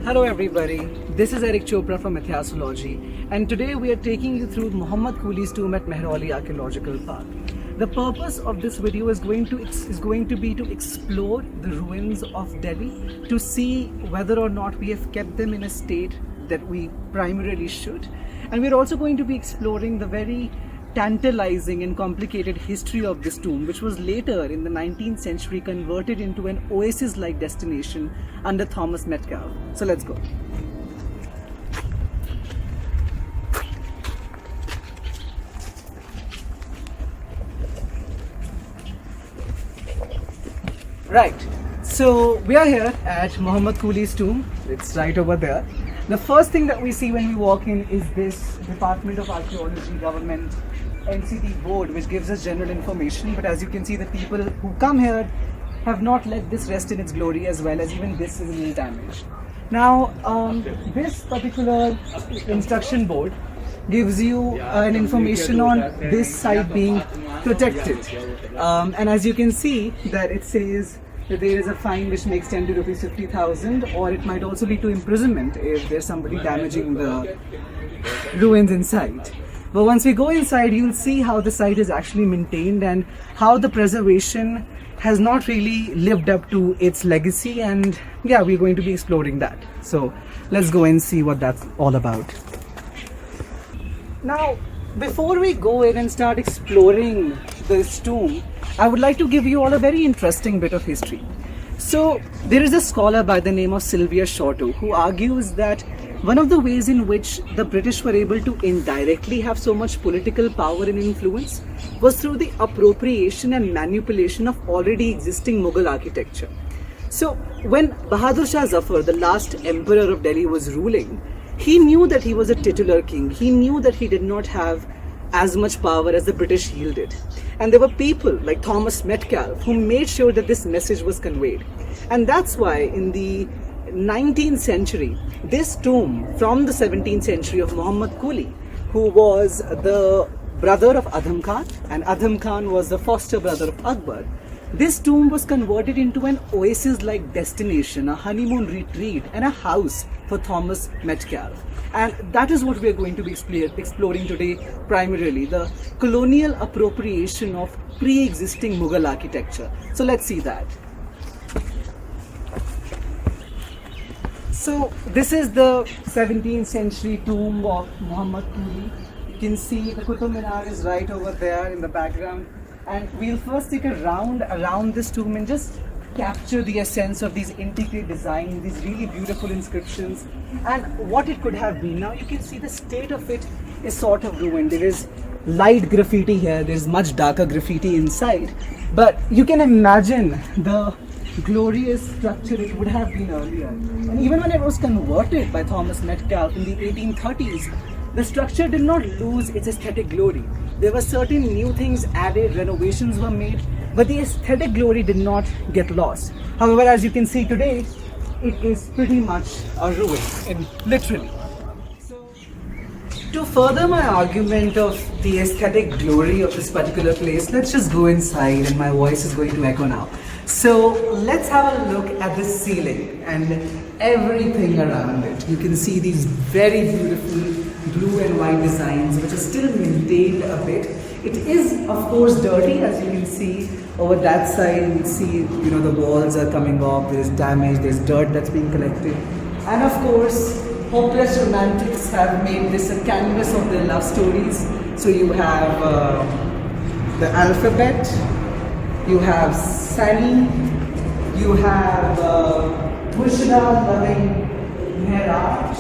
Hello everybody, this is Eric Chopra from Ityasology, and today we are taking you through Muhammad Quli's tomb at Mehrauli Archaeological Park. The purpose of this video is going to be to explore the ruins of Delhi, to see whether or not we have kept them in a state that we primarily should, and we're also going to be exploring the very tantalizing and complicated history of this tomb, which was later in the 19th century converted into an oasis-like destination under Thomas Metcalfe. So let's go. Right, so we are here at Muhammad Quli's tomb. It's right over there. The first thing that we see when we walk in is this Department of Archaeology Government NCT board, which gives us general information, but as you can see, the people who come here have not let this rest in its glory, as well as even this is a little damaged. Now, this particular instruction board gives you an information on this site being protected, and as you can see that it says that there is a fine which makes 10 to rupees 50,000, or it might also lead to imprisonment if there's somebody damaging the ruins inside. But once we go inside, you'll see how the site is actually maintained and how the preservation has not really lived up to its legacy, and yeah, we're going to be exploring that. So let's go and see what that's all about. Now, before we go in and start exploring this tomb, I would like to give you all a very interesting bit of history. So there is a scholar by the name of Sylvia Shorto who argues that one of the ways in which the British were able to indirectly have so much political power and influence was through the appropriation and manipulation of already existing Mughal architecture. So when Bahadur Shah Zafar, the last emperor of Delhi, was ruling, he knew that he was a titular king. He knew that he did not have as much power as the British yielded. And there were people like Thomas Metcalfe who made sure that this message was conveyed. And that's why in the 19th century, this tomb from the 17th century of Muhammad Quli, who was the brother of Adham Khan, and Adham Khan was the foster brother of Akbar, this tomb was converted into an oasis-like destination, a honeymoon retreat, and a house for Thomas Metcalfe. And that is what we are going to be exploring today primarily, the colonial appropriation of pre-existing Mughal architecture. So let's see that. So this is the 17th century tomb of Muhammad Quli. You can see the Qutub Minar is right over there in the background. And we'll first take a round around this tomb and just capture the essence of these intricate designs, these really beautiful inscriptions, and what it could have been. Now you can see the state of it is sort of ruined. There is light graffiti here, there's much darker graffiti inside, but you can imagine the glorious structure it would have been earlier. And even when it was converted by Thomas Metcalfe in the 1830s, the structure did not lose its aesthetic glory. There were certain new things added, renovations were made, but the aesthetic glory did not get lost. However, as you can see today, it is pretty much a ruin, literally. So, to further my argument of the aesthetic glory of this particular place, let's just go inside, and my voice is going to echo now. So let's have a look at the ceiling and everything around it. You can see these very beautiful blue and white designs which are still maintained a bit. It is of course dirty, as you can see over that side. You can see, the walls are coming off, there's damage, there's dirt that's being collected. And of course, hopeless romantics have made this a canvas of their love stories. So you have the alphabet, you have Sunny, you have Bushra loving Mehraj.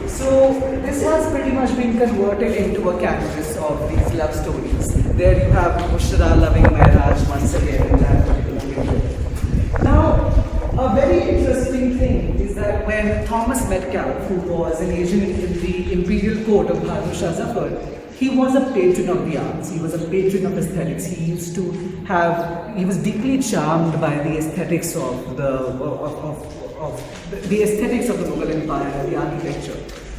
So this has pretty much been converted into a canvas of these love stories. There you have Bushra loving Mehraj once again in that particular picture. Now, a very interesting thing is that when Thomas Metcalfe, who was an agent in the imperial court of Bahadur Shah Zafar, he was a patron of the arts, he was a patron of aesthetics. He was deeply charmed by the aesthetics of the aesthetics of the Mughal Empire, the architecture.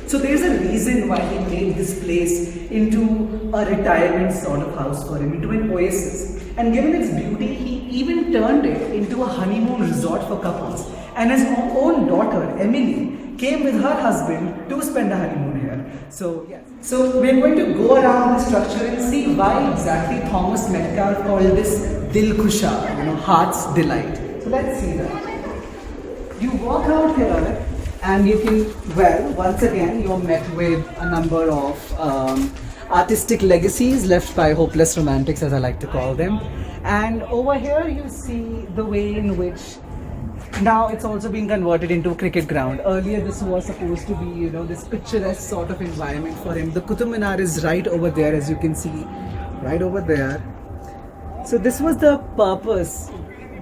So there's a reason why he made this place into a retirement sort of house for him, into an oasis. And given its beauty, he even turned it into a honeymoon resort for couples. And his own daughter, Emily, came with her husband to spend a honeymoon here. So yes. So we're going to go around the structure and see why exactly Thomas Metcalfe called this Dil Khusha, heart's delight. So let's see that. You walk out here and you can, once again, you're met with a number of artistic legacies left by hopeless romantics, as I like to call them. And over here you see the way in which now it's also been converted into a cricket ground. Earlier this was supposed to be, this picturesque sort of environment for him. The Qutub Minar is right over there, as you can see, right over there. So this was the purpose.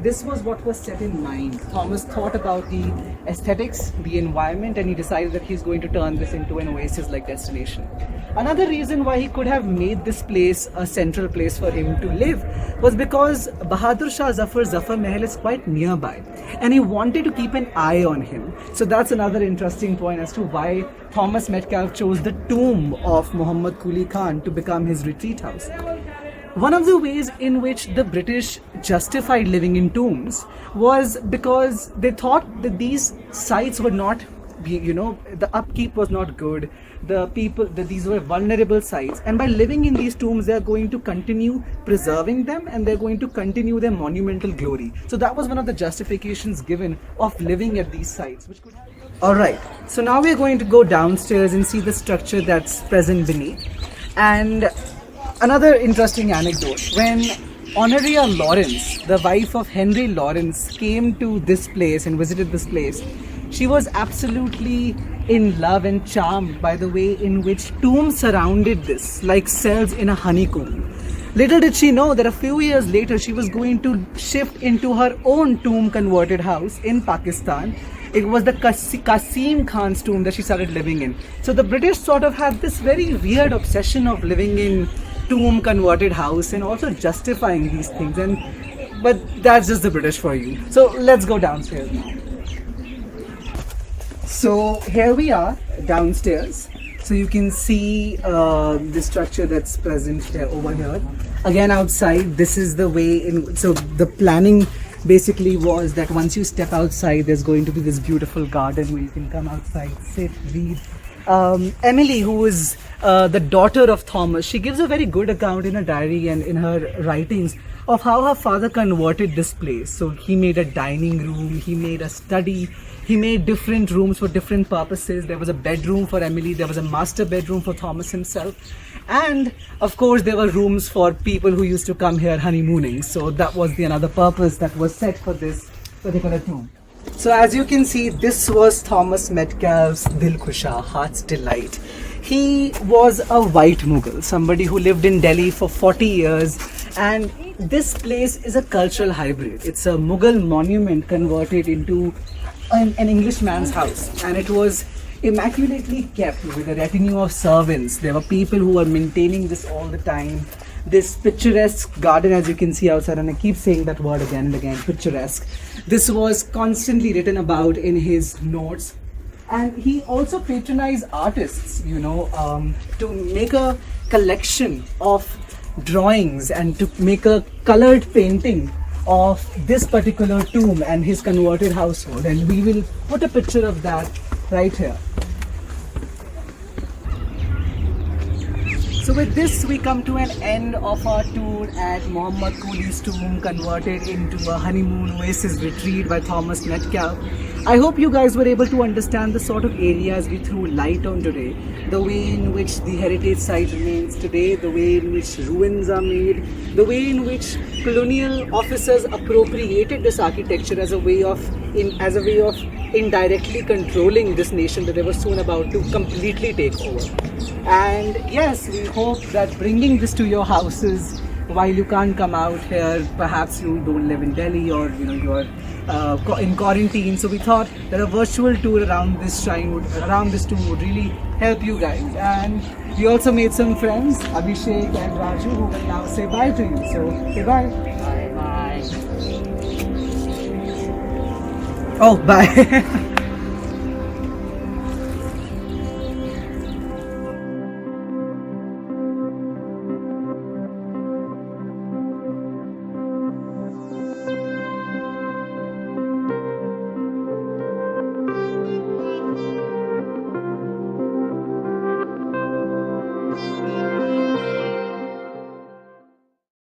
This was what was set in mind. Thomas thought about the aesthetics, the environment, and he decided that he's going to turn this into an oasis-like destination. Another reason why he could have made this place a central place for him to live was because Bahadur Shah Zafar Mahal is quite nearby, and he wanted to keep an eye on him. So that's another interesting point as to why Thomas Metcalfe chose the tomb of Muhammad Quli Khan to become his retreat house. One of the ways in which the British justified living in tombs was because they thought that these sites were not, the upkeep was not good. These were vulnerable sites, and by living in these tombs, they are going to continue preserving them, and they're going to continue their monumental glory. So that was one of the justifications given of living at these sites. Alright, so now we're going to go downstairs and see the structure that's present beneath. And another interesting anecdote, when Honoria Lawrence, the wife of Henry Lawrence, came to this place and visited this place, she was absolutely in love and charmed by the way in which tombs surrounded this, like cells in a honeycomb. Little did she know that a few years later she was going to shift into her own tomb converted house in Pakistan. It was the Qasim Khan's tomb that she started living in. So the British sort of had this very weird obsession of living in tomb converted house and also justifying these things, but that's just the British for you. So let's go downstairs now. So here we are downstairs. So you can see the structure that's present here over here. Again, outside, this is the way in. So the planning basically was that once you step outside, there's going to be this beautiful garden where you can come outside, sit, read. Emily, who is the daughter of Thomas, she gives a very good account in her diary and in her writings of how her father converted this place. So he made a dining room, he made a study, he made different rooms for different purposes. There was a bedroom for Emily, there was a master bedroom for Thomas himself, and of course there were rooms for people who used to come here honeymooning. So that was the another purpose that was set for this particular tomb. So as you can see, this was Thomas Metcalfe's Dil Khusha, heart's delight. He was a white Mughal, somebody who lived in Delhi for 40 years, and this place is a cultural hybrid. It's a Mughal monument converted into an Englishman's house, and it was immaculately kept with a retinue of servants. There were people who were maintaining this all the time. This picturesque garden, as you can see outside, and I keep saying that word again and again, picturesque. This was constantly written about in his notes. And he also patronized artists, to make a collection of drawings and to make a colored painting of this particular tomb and his converted household. And we will put a picture of that right here. So with this, we come to an end of our tour at Muhammad Quli's tomb, converted into a honeymoon oasis retreat by Thomas Metcalfe. I hope you guys were able to understand the sort of areas we threw light on today, the way in which the heritage site remains today, the way in which ruins are made, the way in which colonial officers appropriated this architecture as a way of indirectly controlling this nation that they were soon about to completely take over. And yes, we hope that bringing this to your houses while you can't come out here, perhaps you don't live in Delhi or you're in quarantine. So we thought that a virtual tour around this shrine around this tomb would really help you guys. And we also made some friends, Abhishek and Raju, who will now say bye to you. So say bye. Bye bye. Oh, bye.